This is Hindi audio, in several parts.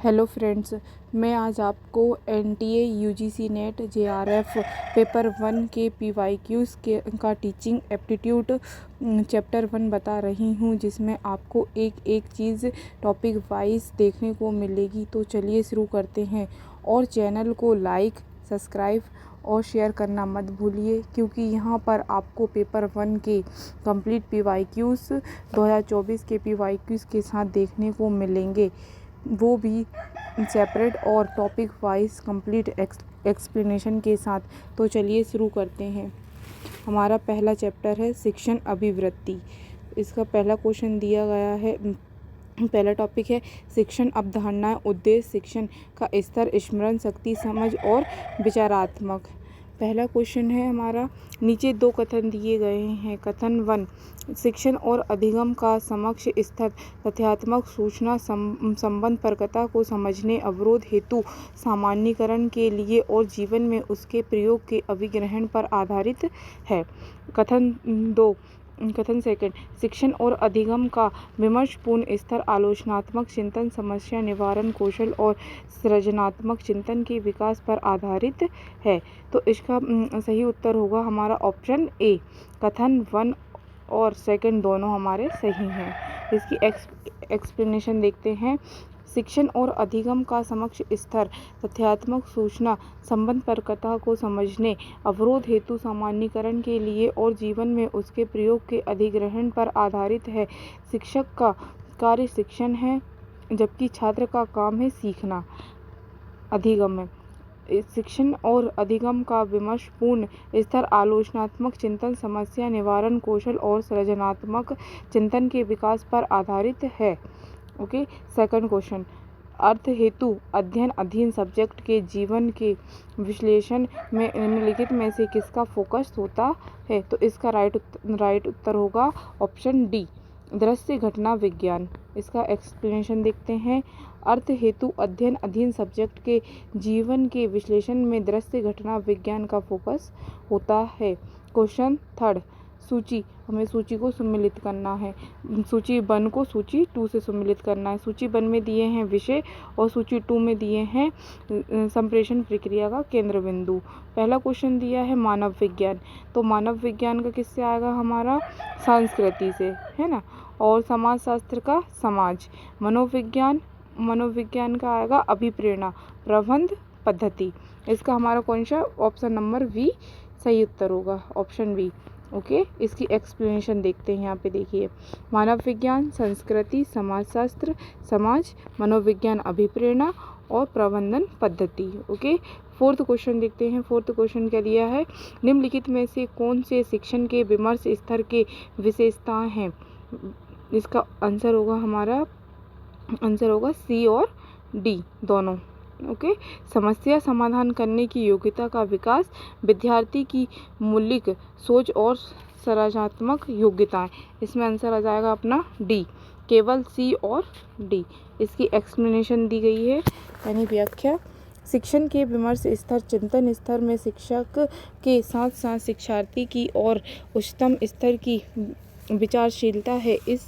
हेलो फ्रेंड्स, मैं आज आपको NTA UGC net JRF paper 1 के पीवाईक्यूज़ का टीचिंग एप्टीट्यूड चैप्टर 1 बता रही हूँ, जिसमें आपको एक एक चीज़ टॉपिक वाइज देखने को मिलेगी। तो चलिए शुरू करते हैं। और चैनल को लाइक, सब्सक्राइब और शेयर करना मत भूलिए, क्योंकि यहाँ पर आपको पेपर 1 के कंप्लीट पीवाईक्यूज़ 2024 के पीवाईक्यूज़ के साथ देखने को मिलेंगे, वो भी सेपरेट और टॉपिक वाइज कंप्लीट एक्सप्लेनेशन के साथ। तो चलिए शुरू करते हैं। हमारा पहला चैप्टर है शिक्षण अभिवृत्ति। इसका पहला क्वेश्चन दिया गया है। पहला टॉपिक है शिक्षण अवधारणाएं, उद्देश्य, शिक्षण का स्तर, स्मरण शक्ति, समझ और विचारात्मक। पहला क्वेश्चन है हमारा, नीचे दो कथन दिए गए हैं। कथन 1, शिक्षण और अधिगम का समक्ष स्तर तथ्यात्मक सूचना संबंध परकता को समझने, अवरोध हेतु सामान्यीकरण के लिए और जीवन में उसके प्रयोग के अभिग्रहण पर आधारित है। कथन सेकंड, शिक्षण और अधिगम का विमर्शपूर्ण स्तर आलोचनात्मक चिंतन, समस्या निवारण कौशल और सृजनात्मक चिंतन के विकास पर आधारित है। तो इसका सही उत्तर होगा हमारा ऑप्शन ए। कथन 1 और सेकंड दोनों हमारे सही हैं। इसकी एक्सप्लेनेशन देखते हैं। शिक्षण और अधिगम का समक्ष स्तर तथ्यात्मक सूचना संबंध परकता को समझने, अवरोध हेतु सामान्यीकरण के लिए और जीवन में उसके प्रयोग के अधिग्रहण पर आधारित है। शिक्षक का कार्य शिक्षण है, जबकि छात्र का काम है सीखना। अधिगम है। शिक्षण और अधिगम का विमर्शपूर्ण स्तर आलोचनात्मक चिंतन, समस्या निवारण कौशल और सृजनात्मक चिंतन के विकास पर आधारित है। ओके। सेकंड क्वेश्चन, अर्थ हेतु अध्ययन अधीन सब्जेक्ट के जीवन के विश्लेषण में निम्नलिखित में से किसका फोकस होता है? तो इसका राइट उत्तर होगा ऑप्शन डी, दृश्य घटना विज्ञान। इसका एक्सप्लेनेशन देखते हैं। अर्थ हेतु अध्ययन अधीन सब्जेक्ट के जीवन के विश्लेषण में दृश्य घटना विज्ञान का फोकस होता है। क्वेश्चन थर्ड, सूची, हमें सूची को सम्मिलित करना है। सूची 1 को सूची 2 से सम्मिलित करना है। सूची 1 में दिए हैं विषय और सूची 2 में दिए हैं संप्रेषण प्रक्रिया का केंद्र बिंदु। पहला क्वेश्चन दिया है मानव विज्ञान, तो मानव विज्ञान का किससे आएगा? हमारा संस्कृति से, है ना। और समाज शास्त्र का समाज। मनोविज्ञान का आएगा अभिप्रेरणा, प्रबंध, पद्धति। इसका हमारा कौन सा ऑप्शन नंबर बी सही उत्तर होगा, ऑप्शन बी। ओके। इसकी एक्सप्लेनेशन देखते हैं। यहाँ पे देखिए, मानव विज्ञान संस्कृति, समाजशास्त्र समाज, मनोविज्ञान अभिप्रेरणा और प्रबंधन पद्धति। ओके। फोर्थ क्वेश्चन देखते हैं। फोर्थ क्वेश्चन क्या दिया है? निम्नलिखित में से कौन से शिक्षण के विमर्श स्तर के विशेषताएं हैं? इसका आंसर होगा सी और डी दोनों। ओके। समस्या समाधान करने की योग्यता का विकास, विद्यार्थी की मौलिक सोच और सृजनात्मक योग्यताएं। इसमें आंसर आ जाएगा अपना डी, केवल सी और डी। इसकी एक्सप्लेनेशन दी गई है, यानी व्याख्या। शिक्षण के विमर्श स्तर चिंतन स्तर में शिक्षक के साथ साथ शिक्षार्थी की और उच्चतम स्तर की विचारशीलता है। इस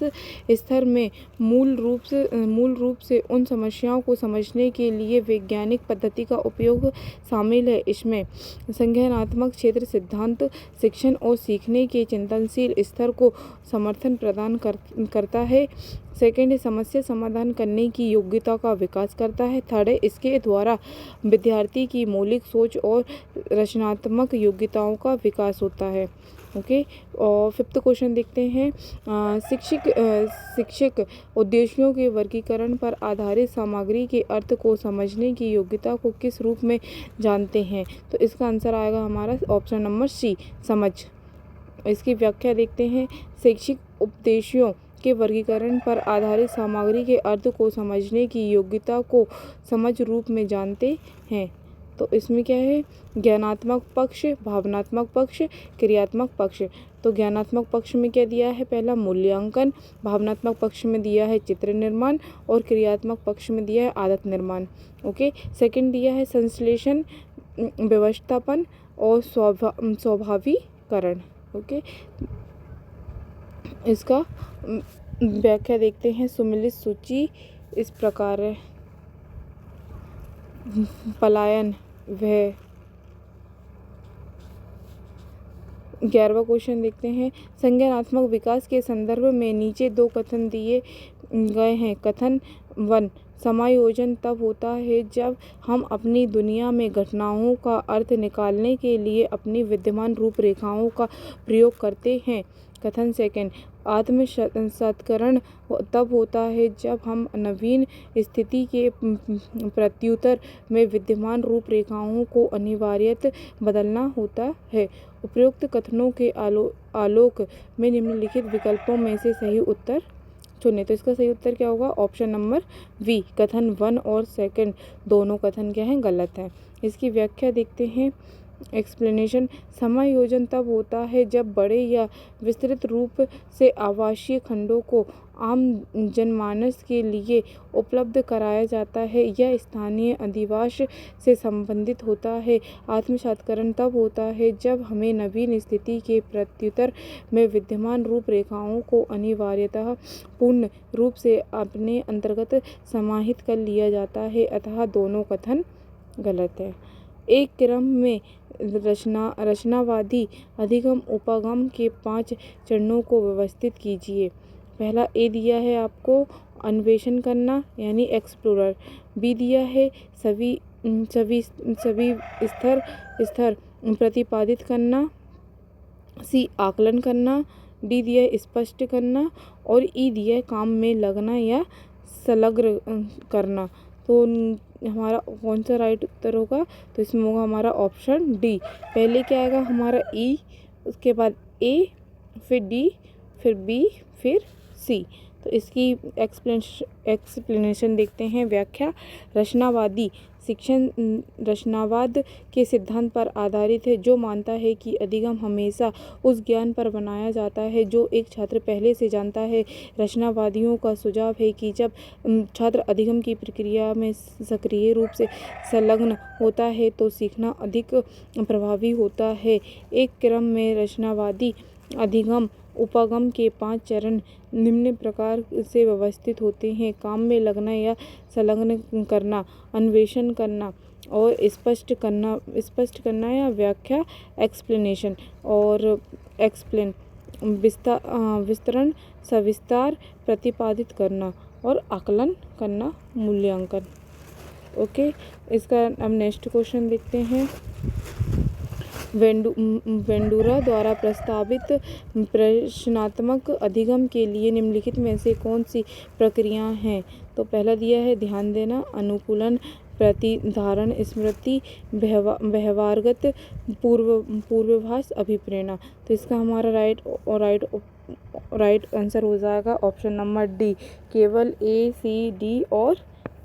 स्तर में मूल रूप से उन समस्याओं को समझने के लिए वैज्ञानिक पद्धति का उपयोग शामिल है। इसमें संज्ञानात्मक क्षेत्र सिद्धांत शिक्षण और सीखने के चिंतनशील स्तर को समर्थन प्रदान करता है। सेकंड है समस्या समाधान करने की योग्यता का विकास करता है। थर्ड है इसके द्वारा विद्यार्थी की मौलिक सोच और रचनात्मक योग्यताओं का विकास होता है। ओके। और फिफ्थ क्वेश्चन देखते हैं। शिक्षक उद्देश्यों के वर्गीकरण पर आधारित सामग्री के अर्थ को समझने की योग्यता को किस रूप में जानते हैं? तो इसका आंसर आएगा हमारा ऑप्शन नंबर सी, समझ। इसकी व्याख्या देखते हैं। शैक्षिक उपदेशों के वर्गीकरण पर आधारित सामग्री के अर्थ को समझने की योग्यता को समझ रूप में जानते हैं। तो इसमें क्या है? ज्ञानात्मक पक्ष, भावनात्मक पक्ष, क्रियात्मक पक्ष। तो ज्ञानात्मक पक्ष में क्या दिया है? पहला मूल्यांकन, भावनात्मक पक्ष में दिया है चित्र निर्माण और क्रियात्मक पक्ष में दिया है आदत निर्माण। ओके। सेकंड दिया है संश्लेषण, व्यवस्थापन और स्वाभाविकरण। ओके। इसका व्याख्या देखते हैं। सुमिलित सूची इस प्रकार है। पलायन वह। 11वां क्वेश्चन देखते हैं। संज्ञानात्मक विकास के संदर्भ में नीचे दो कथन दिए गए हैं। कथन 1, समायोजन तब होता है जब हम अपनी दुनिया में घटनाओं का अर्थ निकालने के लिए अपनी विद्यमान रूपरेखाओं का प्रयोग करते हैं। कथन 2, आत्मसत्करण तब होता है जब हम नवीन स्थिति के प्रत्युत्तर में विद्यमान रूपरेखाओं को अनिवार्यतः बदलना होता है। उपरोक्त कथनों के आलोक में निम्नलिखित विकल्पों में से सही उत्तर चुनें। तो इसका सही उत्तर क्या होगा? ऑप्शन नंबर बी, कथन 1 और 2 दोनों कथन क्या हैं? गलत हैं। इसकी व्याख्या देखते हैं। एक्सप्लेनेशन, समायोजन तब होता है जब बड़े या विस्तृत रूप से आवासीय खंडों को आम जनमानस के लिए उपलब्ध कराया जाता है या स्थानीय अधिवास से संबंधित होता है। आत्मसात्करण तब होता है जब हमें नवीन स्थिति के प्रत्युत्तर में विद्यमान रूपरेखाओं को अनिवार्यतः पूर्ण रूप से अपने अंतर्गत समाहित कर लिया जाता है। अतः दोनों कथन गलत है। एक क्रम में रचनावादी अधिगम उपागम के 5 चरणों को व्यवस्थित कीजिए। पहला ए दिया है आपको अन्वेषण करना यानी एक्सप्लोरर। बी दिया है सभी स्तर प्रतिपादित करना। सी आकलन करना। डी दिया है स्पष्ट करना और ई दिया है काम में लगना या संलग्न करना। तो हमारा कौन सा राइट उत्तर होगा? तो इसमें होगा हमारा ऑप्शन डी। पहले क्या आएगा हमारा ई, उसके बाद ए, फिर डी, फिर बी, फिर सी। तो इसकी एक्सप्लेनेशन देखते हैं। व्याख्या, रचनावादी शिक्षण रचनावाद के सिद्धांत पर आधारित है जो मानता है कि अधिगम हमेशा उस ज्ञान पर बनाया जाता है जो एक छात्र पहले से जानता है। रचनावादियों का सुझाव है कि जब छात्र अधिगम की प्रक्रिया में सक्रिय रूप से संलग्न होता है तो सीखना अधिक प्रभावी होता है। एक क्रम में रचनावादी अधिगम उपागम के 5 चरण निम्न प्रकार से व्यवस्थित होते हैं। काम में लगना या संलग्न करना, अन्वेषण करना और स्पष्ट करना या व्याख्या एक्सप्लेनेशन और एक्सप्लेन विस्तरण सविस्तार प्रतिपादित करना और आकलन करना मूल्यांकन। ओके, इसका अब नेक्स्ट क्वेश्चन देखते हैं। वेंडूरा द्वारा प्रस्तावित प्रश्नात्मक अधिगम के लिए निम्नलिखित में से कौन सी प्रक्रियाएं हैं? तो पहला दिया है ध्यान देना, अनुकूलन, प्रतिधारण, स्मृति, व्यवहारगत पूर्वाभास, अभिप्रेरणा। तो इसका हमारा राइट आंसर हो जाएगा ऑप्शन नंबर डी, केवल ए, सी, डी और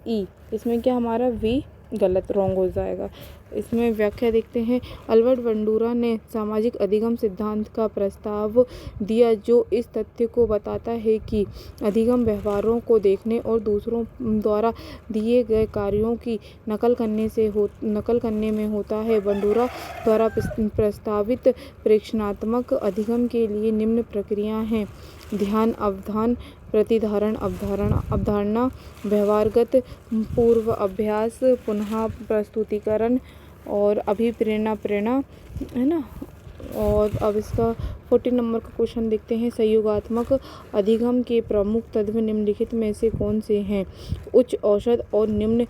ई। इसमें क्या हमारा वी गलत रॉन्ग हो जाएगा। इसमें व्याख्या देखते हैं। अल्बर्ट वेंडूरा ने सामाजिक अधिगम सिद्धांत का प्रस्ताव दिया जो इस तथ्य को बताता है कि अधिगम व्यवहारों को देखने और दूसरों द्वारा दिए गए कार्यों की नकल करने में होता है। वेंडूरा द्वारा प्रस्तावित प्रेक्षणात्मक अधिगम के लिए निम्न प्रक्रियाएं हैं: ध्यान, अवधान, प्रतिधारण, अवधारणा, व्यवहारगत पूर्व अभ्यास, पुनः प्रस्तुतिकरण और अभिप्रेरणा, प्रेरणा, है ना। और अब इसका 14 नंबर का क्वेश्चन देखते हैं। सहयोगात्मक अधिगम के प्रमुख तत्व निम्नलिखित में से कौन से हैं? उच्च औसत और निम्न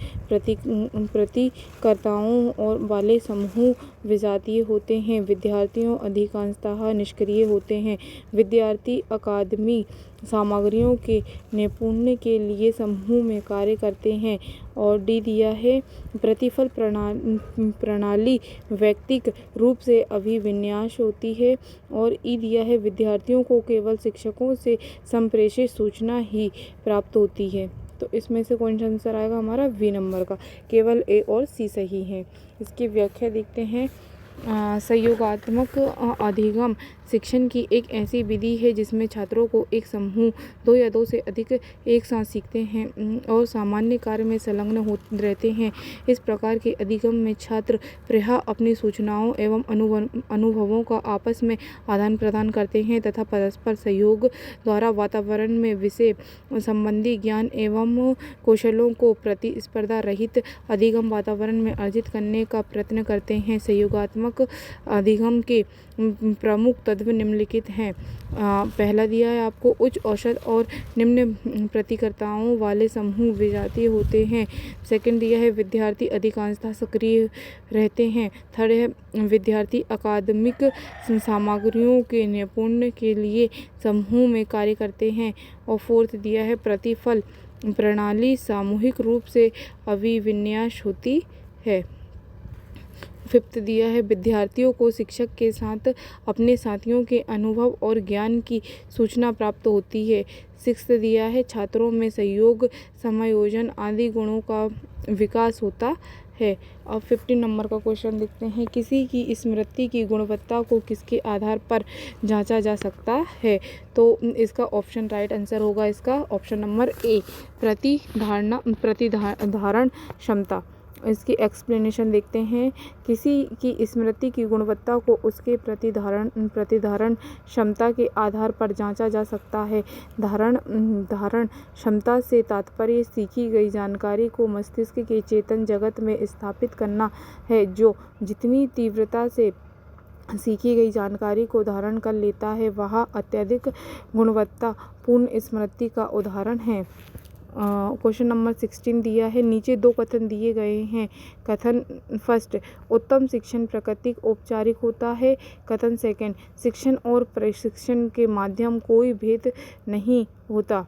प्रतिकर्ताओं और वाले समूह विजातीय होते हैं। विद्यार्थियों अधिकांशतः निष्क्रिय होते हैं। विद्यार्थी अकादमी सामग्रियों के नैपुण्य के लिए समूह में कार्य करते हैं। और डी दिया है प्रतिफल प्रणाली व्यक्तिगत रूप से अभिविन्यास होती है। और ई दिया है विद्यार्थियों को केवल शिक्षकों से संप्रेषित सूचना ही प्राप्त होती है। तो इसमें से कौन सा आंसर आएगा हमारा? वी नंबर का, केवल ए और सी सही है। इसकी व्याख्या देखते हैं। सहयोगात्मक अधिगम शिक्षण की एक ऐसी विधि है जिसमें छात्रों को एक समूह 2 या 2 से अधिक एक साथ सीखते हैं और सामान्य कार्य में संलग्न हो रहते हैं। इस प्रकार के अधिगम में छात्र प्रायः अपनी सूचनाओं एवं अनुभवों का आपस में आदान प्रदान करते हैं तथा परस्पर सहयोग द्वारा वातावरण में विषय संबंधी ज्ञान एवं कौशलों को प्रतिस्पर्धा रहित अधिगम वातावरण में अर्जित करने का प्रयत्न करते हैं। सहयोगात्मक अधिगम के प्रमुख तत्व निम्नलिखित हैं। पहला दिया है आपको, उच्च औसत और निम्न प्रतिकर्ताओं वाले समूह विजातीय होते हैं। सेकंड दिया है, विद्यार्थी अधिकांशतः सक्रिय रहते हैं। थर्ड है, विद्यार्थी अकादमिक सामग्रियों के निपुण के लिए समूह में कार्य करते हैं। और फोर्थ दिया है, प्रतिफल प्रणाली सामूहिक रूप से अभिविन्यास होती है। फिफ्थ दिया है, विद्यार्थियों को शिक्षक के साथ अपने साथियों के अनुभव और ज्ञान की सूचना प्राप्त होती है। सिक्स्थ दिया है, छात्रों में सहयोग, समायोजन आदि गुणों का विकास होता है। अब 15 नंबर का क्वेश्चन देखते हैं। किसी की स्मृति की गुणवत्ता को किसके आधार पर जांचा जा सकता है? तो इसका ऑप्शन राइट आंसर होगा इसका ऑप्शन नंबर ए, प्रतिधारण क्षमता। इसकी एक्सप्लेनेशन देखते हैं। किसी की स्मृति की गुणवत्ता को उसके प्रतिधारण क्षमता के आधार पर जांचा जा सकता है। धारण क्षमता से तात्पर्य सीखी गई जानकारी को मस्तिष्क के चेतन जगत में स्थापित करना है, जो जितनी तीव्रता से सीखी गई जानकारी को धारण कर लेता है वह अत्यधिक गुणवत्ता पूर्ण स्मृति का उदाहरण है। क्वेश्चन नंबर 16 दिया है। नीचे 2 कथन दिए गए हैं। कथन फर्स्ट, उत्तम शिक्षण प्राकृतिक औपचारिक होता है। कथन सेकंड, शिक्षण और प्रशिक्षण के माध्यम कोई भेद नहीं होता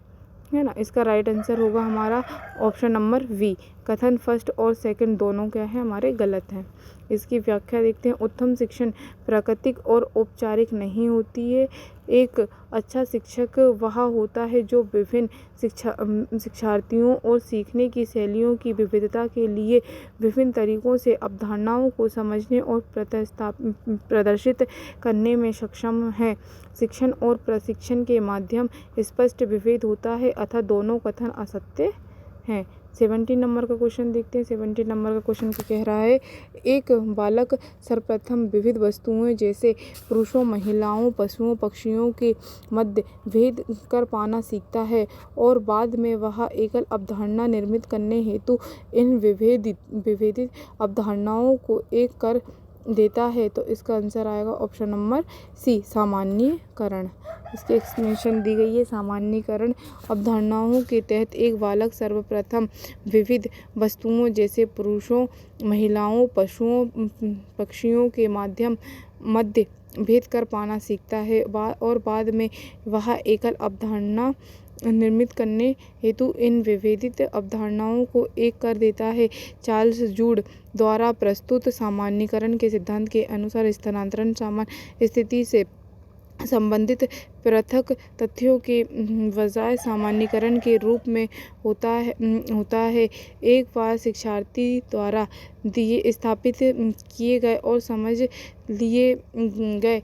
है ना। इसका राइट आंसर होगा हमारा ऑप्शन नंबर बी। कथन फर्स्ट और सेकंड दोनों क्या है हमारे गलत हैं। इसकी व्याख्या देखते हैं। उत्तम शिक्षण प्राकृतिक और औपचारिक नहीं होती है। एक अच्छा शिक्षक वह होता है जो विभिन्न शिक्षार्थियों और सीखने की शैलियों की विविधता के लिए विभिन्न तरीकों से अवधारणाओं को समझने और प्रदर्शित करने में सक्षम है। शिक्षण और प्रशिक्षण के माध्यम स्पष्ट विभेद होता है अतः दोनों कथन असत्य हैं। 17 नंबर का क्वेश्चन देखते हैं। 17 नंबर का क्वेश्चन क्या कह रहा है? एक बालक सर्वप्रथम विविध वस्तुओं जैसे पुरुषों, महिलाओं, पशुओं, पक्षियों के मध्य भेद कर पाना सीखता है और बाद में वह एकल अवधारणा निर्मित करने हेतु इन विभेदित अवधारणाओं को एक कर देता है। तो इसका आंसर आएगा ऑप्शन नंबर सी, सामान्यीकरण। इसकी एक्सप्लेनेशन दी गई है। सामान्यीकरण अवधारणाओं के तहत एक बालक सर्वप्रथम विविध वस्तुओं जैसे पुरुषों, महिलाओं, पशुओं, पक्षियों के मध्य भेद कर पाना सीखता है और बाद में वह एकल अवधारणा निर्मित करने हेतु इन विभेदित अवधारणाओं को एक कर देता है। चार्ल्स जूड द्वारा प्रस्तुत सामान्यीकरण के सिद्धांत के अनुसार स्थानांतरण सामान्य स्थिति से संबंधित पृथक तथ्यों के बजाय सामान्यीकरण के रूप में होता है। एक बार शिक्षार्थी द्वारा स्थापित किए गए और समझ लिए गए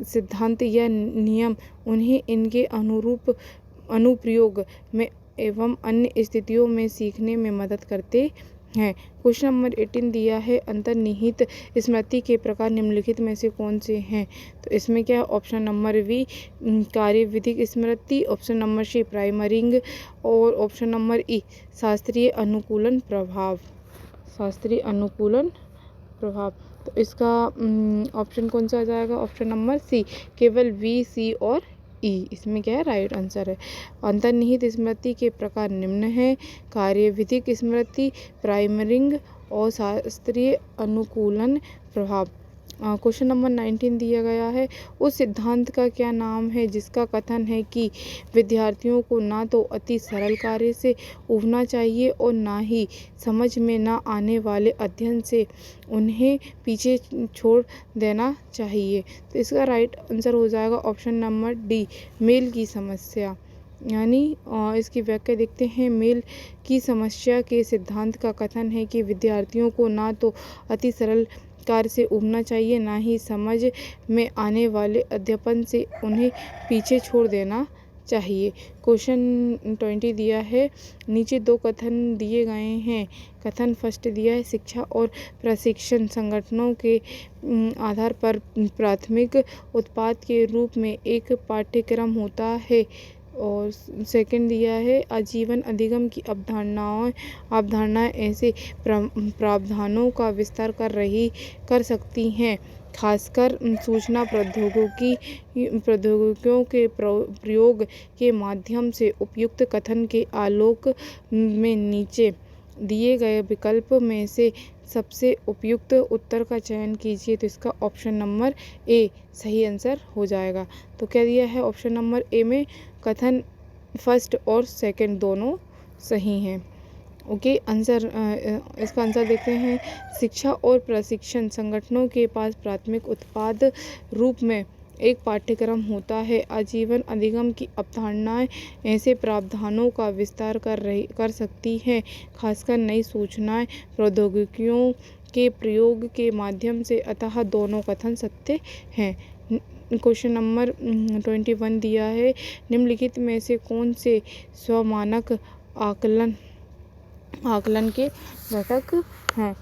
सिद्धांत या नियम उन्हें इनके अनुप्रयोग में एवं अन्य स्थितियों में सीखने में मदद करते हैं। क्वेश्चन नंबर 18 दिया है। अंतर्निहित स्मृति के प्रकार निम्नलिखित में से कौन से हैं? तो इसमें क्या है? ऑप्शन नंबर बी, कार्यविधिक स्मृति। Option number C, priming. और ऑप्शन नंबर ई, शास्त्रीय अनुकूलन प्रभाव। शास्त्रीय अनुकूलन प्रभाव। तो इसका ऑप्शन कौन सा आ जाएगा? ऑप्शन नंबर सी, केवल बी, सी और ई। इसमें क्या है? राइट आंसर है। अंतर्निहित स्मृति के प्रकार निम्न है: कार्यविधिक स्मृति, प्राइमरिंग और शास्त्रीय अनुकूलन प्रभाव। क्वेश्चन नंबर 19 दिया गया है। उस सिद्धांत का क्या नाम है जिसका कथन है कि विद्यार्थियों को ना तो अति सरल कार्य से उबरना चाहिए और ना ही समझ में ना आने वाले अध्ययन से उन्हें पीछे छोड़ देना चाहिए? तो इसका राइट आंसर हो जाएगा ऑप्शन नंबर डी, मेल की समस्या। यानी इसकी व्याख्या देखते हैं। मेल की समस्या के सिद्धांत का कथन है कि विद्यार्थियों को ना तो अति सरल कार्य से उबरना चाहिए, ना ही समझ में आने वाले अध्ययन से उन्हें पीछे छोड़ देना चाहिए। क्वेश्चन 20 दिया है, नीचे दो कथन दिए गए हैं। कथन फर्स्ट दिया है, शिक्षा और प्रशिक्षण संगठनों के आधार पर प्राथमिक उत्पाद के रूप में एक पाठ्यक्रम होता है। और सेकंड दिया है, आजीवन अधिगम की अवधारणाएं ऐसे प्रावधानों का विस्तार कर सकती हैं, खासकर सूचना प्रौद्योगिकियों के प्रयोग के माध्यम से। उपयुक्त कथन के आलोक में नीचे दिए गए विकल्प में से सबसे उपयुक्त उत्तर का चयन कीजिए। तो इसका ऑप्शन नंबर ए सही आंसर हो जाएगा। तो क्या दिया है ऑप्शन नंबर ए में, कथन फर्स्ट और सेकंड दोनों सही हैं। ओके, आंसर इसका आंसर देखते हैं। शिक्षा और प्रशिक्षण संगठनों के पास प्राथमिक उत्पाद रूप में एक पाठ्यक्रम होता है। आजीवन अधिगम की अवधारणाएं ऐसे प्रावधानों का विस्तार कर सकती हैं, खासकर नई सूचना प्रौद्योगिकियों के प्रयोग के माध्यम से। अतः दोनों कथन सत्य हैं। क्वेश्चन नंबर 21 दिया है, निम्नलिखित में से कौन से स्वमानक आकलन के घटक हैं।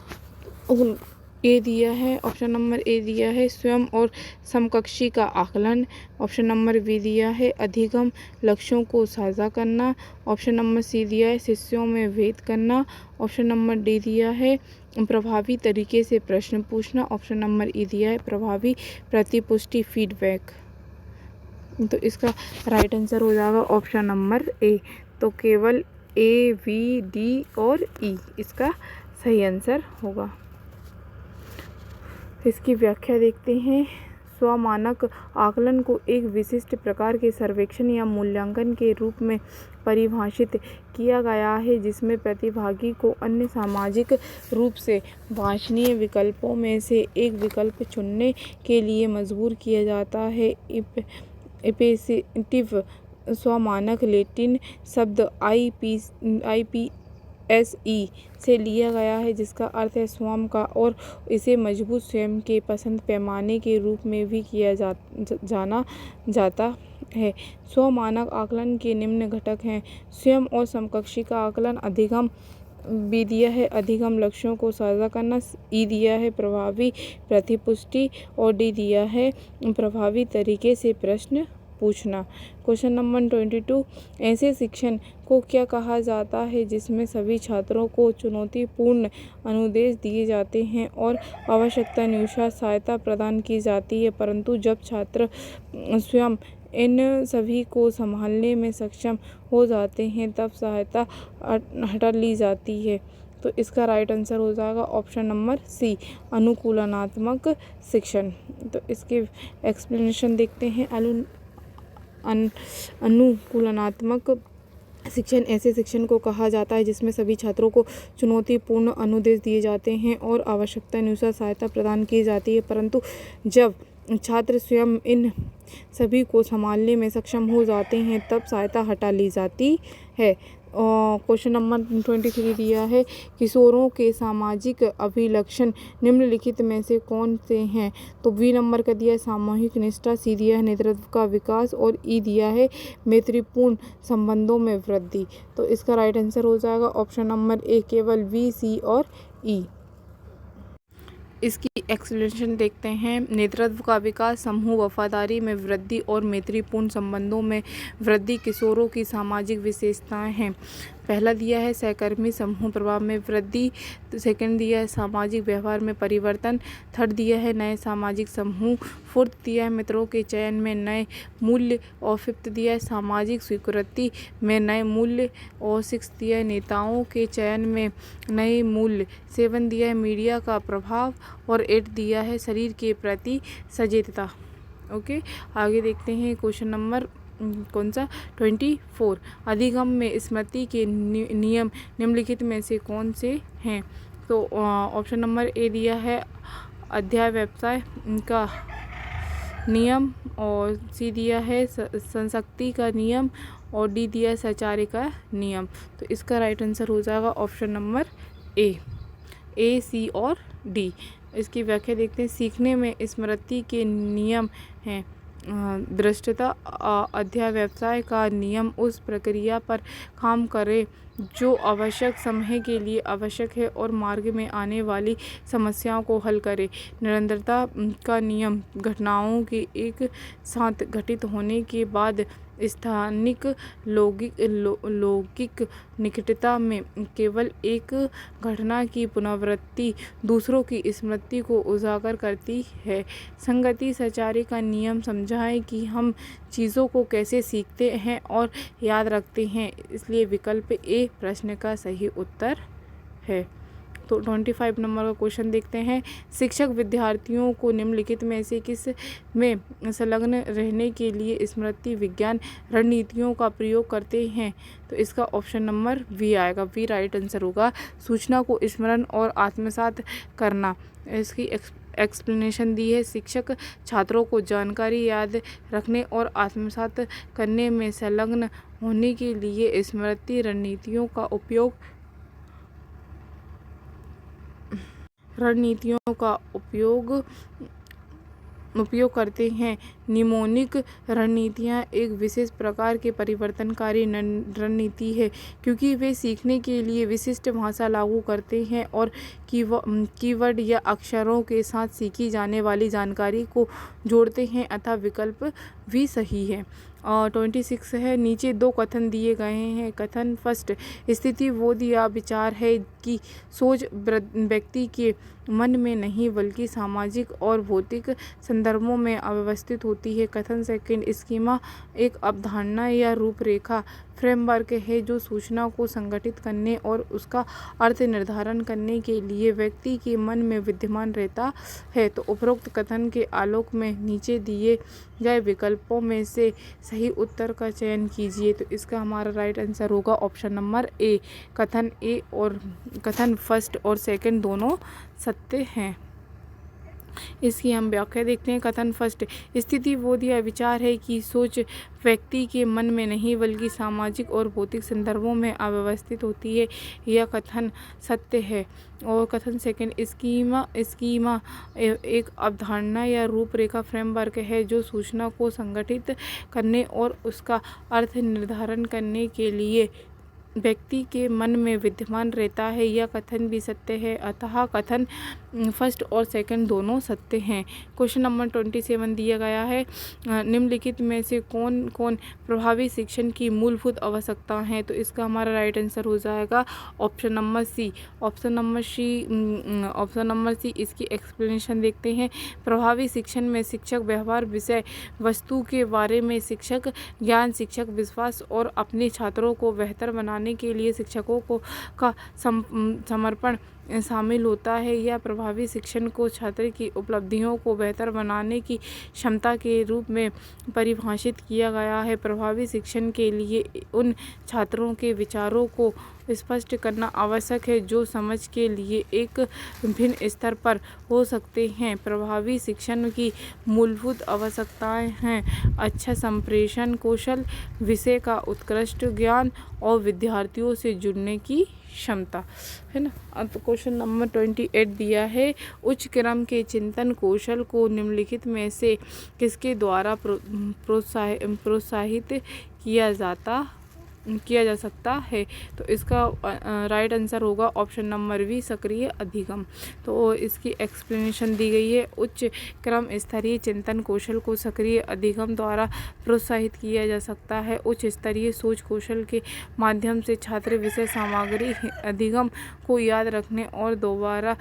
ए दिया है, ऑप्शन नंबर ए दिया है स्वयं और समकक्षी का आकलन। ऑप्शन नंबर बी दिया है अधिगम लक्ष्यों को साझा करना। ऑप्शन नंबर सी दिया है शिष्यों में भेद करना। ऑप्शन नंबर डी दिया है प्रभावी तरीके से प्रश्न पूछना। ऑप्शन नंबर ई दिया है प्रभावी प्रतिपुष्टि फीडबैक। तो इसका राइट आंसर हो जाएगा ऑप्शन नंबर ए। तो केवल ए, बी, डी और ई इसका सही आंसर होगा। इसकी व्याख्या देखते हैं। स्वमानक आकलन को एक विशिष्ट प्रकार के सर्वेक्षण या मूल्यांकन के रूप में परिभाषित किया गया है, जिसमें प्रतिभागी को अन्य सामाजिक रूप से वांछनीय विकल्पों में से एक विकल्प चुनने के लिए मजबूर किया जाता है। इपेसिटिव स्वमानक लैटिन शब्द IPSE से लिया गया है, जिसका अर्थ है स्वयं का, और इसे मजबूत स्वयं के पसंद पैमाने के रूप में भी जाना जाता है। स्वमानक आकलन के निम्न घटक हैं। स्वयं और समकक्षी का आकलन। अधिगम। बी दिया है अधिगम लक्ष्यों को साझा करना। ई दिया है प्रभावी प्रतिपुष्टि और डी दिया है प्रभावी तरीके से प्रश्न पूछना। क्वेश्चन नंबर 22, ऐसे शिक्षण को क्या कहा जाता है जिसमें सभी छात्रों को चुनौतीपूर्ण अनुदेश दिए जाते हैं और आवश्यकतानुसार सहायता प्रदान की जाती है, परंतु जब छात्र स्वयं इन सभी को संभालने में सक्षम हो जाते हैं तब सहायता हटा ली जाती है। तो इसका राइट आंसर हो जाएगा ऑप्शन नंबर सी, अनुकूलनात्मक शिक्षण। तो इसके एक्सप्लेनेशन देखते हैं। अनुकूलनात्मक शिक्षण ऐसे शिक्षण को कहा जाता है जिसमें सभी छात्रों को चुनौतीपूर्ण अनुदेश दिए जाते हैं और आवश्यकतानुसार सहायता प्रदान की जाती है, परंतु जब छात्र स्वयं इन सभी को संभालने में सक्षम हो जाते हैं तब सहायता हटा ली जाती है। क्वेश्चन नंबर 23 दिया है, किशोरों के सामाजिक अभिलक्षण निम्नलिखित में से कौन से हैं। तो बी नंबर का दिया है सामूहिक निष्ठा, सी दिया है नेतृत्व का विकास और ई दिया है मैत्रीपूर्ण संबंधों में वृद्धि। तो इसका राइट आंसर हो जाएगा ऑप्शन नंबर ए, केवल बी, सी और ई। इसकी एक्सप्लेनेशन देखते हैं। नेतृत्व का विकास, समूह वफादारी में वृद्धि और मैत्रीपूर्ण संबंधों में वृद्धि किशोरों की सामाजिक विशेषताएं हैं। पहला दिया है सहकर्मी समूह प्रभाव में वृद्धि। सेकंड दिया है सामाजिक व्यवहार में परिवर्तन। थर्ड दिया है नए सामाजिक समूह। फोर्थ दिया है मित्रों के चयन में नए मूल्य। और फिफ्थ दिया है सामाजिक स्वीकृति में नए मूल्य। और सिक्स दिया है नेताओं के चयन में नए मूल्य। सेवन दिया है मीडिया का प्रभाव। और एट दिया है शरीर के प्रति सचेतता। ओके, आगे देखते हैं क्वेश्चन नंबर कौन सा 24, अधिगम में स्मृति के नियम निम्नलिखित में से कौन से हैं। तो ऑप्शन नंबर ए दिया है अध्याय व्यवसाय का नियम, और सी दिया है संशक्ति का नियम, और डी दिया है सचारे का नियम। तो इसका राइट आंसर हो जाएगा ऑप्शन नंबर ए, सी और डी। इसकी व्याख्या देखते हैं। सीखने में स्मृति के नियम हैं। दृष्टता अध्यावसाय का नियम उस प्रक्रिया पर काम करे जो आवश्यक समय के लिए आवश्यक है और मार्ग में आने वाली समस्याओं को हल करे। निरंतरता का नियम घटनाओं के एक साथ घटित होने के बाद स्थानिक लौकिक निकटता में केवल एक घटना की पुनरावृत्ति दूसरों की स्मृति को उजागर करती है। संगति सचारी का नियम समझाएं कि हम चीज़ों को कैसे सीखते हैं और याद रखते हैं, इसलिए विकल्प ए प्रश्न का सही उत्तर है। तो 25 नंबर का क्वेश्चन देखते हैं। शिक्षक विद्यार्थियों को निम्नलिखित में से किस में संलग्न रहने के लिए स्मृति विज्ञान रणनीतियों का प्रयोग करते हैं? तो इसका ऑप्शन नंबर बी आएगा। बी राइट आंसर होगा। सूचना को स्मरण और आत्मसात करना। इसकी एक्सप्लेनेशन दी है। शिक्षक छात्रों को जानकारी याद रखने और आत्मसात करने में संलग्न होने के लिए स्मृति रणनीतियों का उपयोग करते हैं। निमोनिक रणनीतियाँ एक विशेष प्रकार के परिवर्तनकारी रणनीति है, क्योंकि वे सीखने के लिए विशिष्ट भाषा लागू करते हैं और कीवर्ड या अक्षरों के साथ सीखी जाने वाली जानकारी को जोड़ते हैं, अतः विकल्प भी सही है। 26 है। नीचे दो कथन दिए गए हैं। कथन फर्स्ट, स्थिति बोध या विचार है कि सोच व्यक्ति के मन में नहीं बल्कि सामाजिक और भौतिक संदर्भों में अव्यवस्थित होती है। कथन सेकंड, स्कीमा एक अवधारणा या रूपरेखा फ्रेमवर्क है जो सूचना को संगठित करने और उसका अर्थ निर्धारण करने के लिए व्यक्ति के मन में विद्यमान रहता है। तो उपरोक्त कथन के आलोक में नीचे दिए गए विकल्पों में से सही उत्तर का चयन कीजिए। तो इसका हमारा राइट आंसर होगा ऑप्शन नंबर ए। कथन ए और कथन फर्स्ट और सेकंड दोनों सत्य हैं। इसकी हम व्याख्या देखते हैं। कथन फर्स्ट, स्थिति बोध या विचार है कि सोच व्यक्ति के मन में नहीं बल्कि सामाजिक और भौतिक संदर्भों में अव्यवस्थित होती है। यह कथन सत्य है। और कथन सेकंड, स्कीमा एक अवधारणा या रूपरेखा फ्रेमवर्क है जो सूचना को संगठित करने और उसका अर्थ निर्धारण करने के लिए व्यक्ति के मन में विद्यमान रहता है। यह कथन भी सत्य है, अतः कथन फर्स्ट और सेकंड दोनों सत्य हैं। क्वेश्चन नंबर 27 दिया गया है। निम्नलिखित में से कौन कौन प्रभावी शिक्षण की मूलभूत आवश्यकता है? तो इसका हमारा राइट आंसर हो जाएगा option number C. Option number C. इसकी एक्सप्लेनेशन देखते हैं। प्रभावी शिक्षण में शिक्षक व्यवहार, विषय वस्तु के बारे में शिक्षक ज्ञान, शिक्षक विश्वास और अपने छात्रों को बेहतर बनाने के लिए शिक्षकों का समर्पण शामिल होता है। यह प्रभावी शिक्षण को छात्र की उपलब्धियों को बेहतर बनाने की क्षमता के रूप में परिभाषित किया गया है। प्रभावी शिक्षण के लिए उन छात्रों के विचारों को स्पष्ट करना आवश्यक है जो समझ के लिए एक भिन्न स्तर पर हो सकते हैं। प्रभावी शिक्षण की मूलभूत आवश्यकताएं हैं अच्छा संप्रेषण कौशल, विषय का उत्कृष्ट ज्ञान और विद्यार्थियों से जुड़ने की क्षमता, है ना। अब क्वेश्चन नंबर 28 दिया है। उच्च क्रम के चिंतन कौशल को निम्नलिखित में से किसके द्वारा प्रोत्साहित किया जा सकता है? तो इसका राइट आंसर होगा ऑप्शन नंबर बी, सक्रिय अधिगम। तो इसकी एक्सप्लेनेशन दी गई है। उच्च क्रम स्तरीय चिंतन कौशल को सक्रिय अधिगम द्वारा प्रोत्साहित किया जा सकता है। उच्च स्तरीय सोच कौशल के माध्यम से छात्र विषय सामग्री अधिगम को याद रखने और दोबारा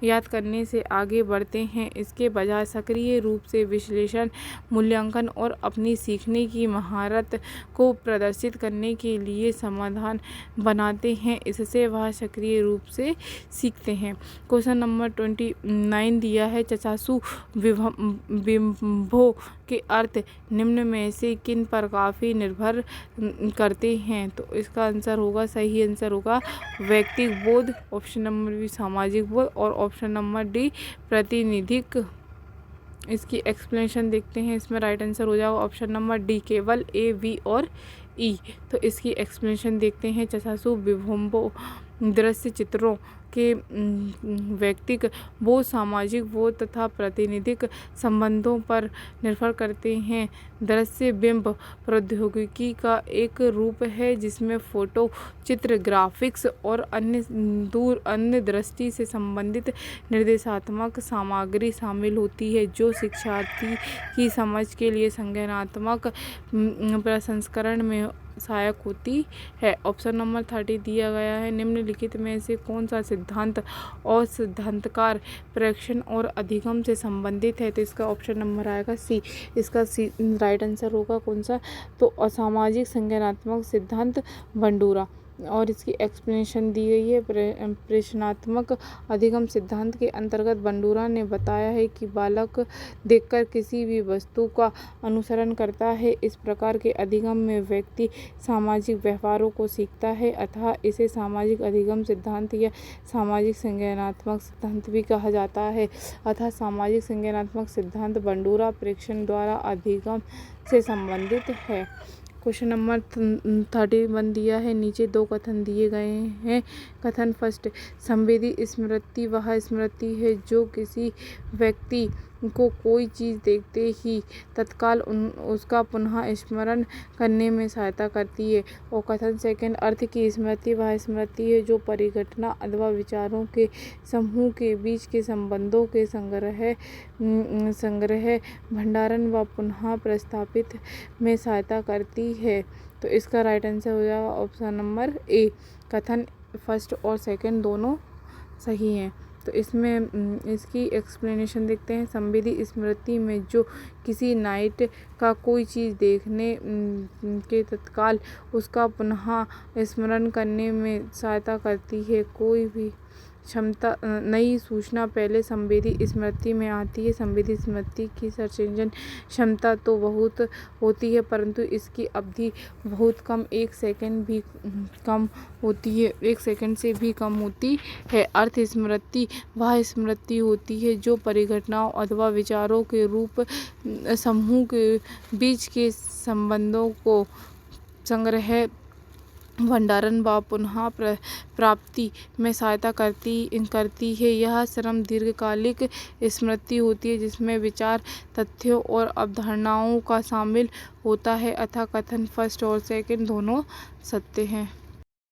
याद करने से आगे बढ़ते हैं। इसके बजाय सक्रिय रूप से विश्लेषण, मूल्यांकन और अपनी सीखने की महारत को प्रदर्शित करने के लिए समाधान बनाते हैं। इससे वह सक्रिय रूप से सीखते हैं। क्वेश्चन नंबर 29 दिया है। चक्षु बिंबों के अर्थ निम्न में से किन पर काफ़ी निर्भर करते हैं? तो इसका आंसर होगा, सही आंसर होगा व्यक्तिक बोध, ऑप्शन नंबर बी सामाजिक बोध और ऑप्शन नंबर डी प्रातिनिधिक। इसकी एक्सप्लेनेशन देखते हैं। इसमें राइट आंसर हो जाएगा ऑप्शन नंबर डी, केवल ए, बी और ई। तो इसकी एक्सप्लेनेशन देखते हैं। चक्षु दृश्य चित्रों के व्यक्तिक बोध, सामाजिक बोध तथा प्रातिनिधिक संबंधों पर निर्भर करते हैं। दृश्य बिंब प्रौद्योगिकी का एक रूप है जिसमें फोटो, चित्र, ग्राफिक्स और अन्य दृष्टि से संबंधित निर्देशात्मक सामग्री शामिल होती है, जो शिक्षार्थी की समझ के लिए संज्ञानात्मक प्रसंस्करण में सहायक होती है। ऑप्शन नंबर 30 दिया गया है, निम्नलिखित में से कौन सा सिद्धांत और सिद्धांतकार प्रेक्षण और अधिगम से संबंधित है? तो इसका ऑप्शन नंबर आएगा सी। इसका सी राइट आंसर होगा कौन सा? तो असामाजिक संज्ञानात्मक सिद्धांत बंडूरा। और इसकी एक्सप्लेनेशन दी गई है। प्रेषणात्मक अधिगम सिद्धांत के अंतर्गत बंडूरा ने बताया है कि बालक देखकर किसी भी वस्तु का अनुसरण करता है। इस प्रकार के अधिगम में व्यक्ति सामाजिक व्यवहारों को सीखता है, अतः इसे सामाजिक अधिगम सिद्धांत या सामाजिक संज्ञानात्मक सिद्धांत भी कहा जाता है। अतः सामाजिक संज्ञानात्मक सिद्धांत बंडूरा प्रेक्षण द्वारा अधिगम से संबंधित है। क्वेश्चन नंबर 31 दिया है, नीचे दो कथन दिए गए हैं। कथन फर्स्ट, संवेदी स्मृति वह स्मृति है जो किसी व्यक्ति को कोई चीज़ देखते ही तत्काल उसका पुनः स्मरण करने में सहायता करती है। और कथन सेकंड, अर्थ की स्मृति वह स्मृति है जो परिघटना अथवा विचारों के समूह के बीच के संबंधों के संग्रह, भंडारण व पुनः प्रस्थापित में सहायता करती है। तो इसका राइट आंसर हो जाएगा ऑप्शन नंबर ए। कथन फर्स्ट और सेकंड दोनों सही हैं। तो इसमें इसकी एक्सप्लेनेशन देखते हैं। संवेदी स्मृति में जो किसी नाइट का कोई चीज़ देखने के तत्काल उसका पुनः स्मरण करने में सहायता करती है। कोई भी क्षमता नई सूचना पहले संवेदी स्मृति में आती है। संवेदी स्मृति की संचरण क्षमता तो बहुत होती है, परंतु इसकी अवधि बहुत कम, 1 सेकंड भी कम होती है, 1 सेकंड से भी कम होती है। अर्थ स्मृति वह स्मृति होती है जो परिघटनाओं अथवा विचारों के रूप समूह के बीच के संबंधों को संग्रह, भंडारण व पुनः प्राप्ति में सहायता करती है। यह श्रम दीर्घकालिक स्मृति होती है जिसमें विचार, तथ्यों और अवधारणाओं का शामिल होता है। अतः कथन फर्स्ट और सेकंड दोनों सत्य हैं।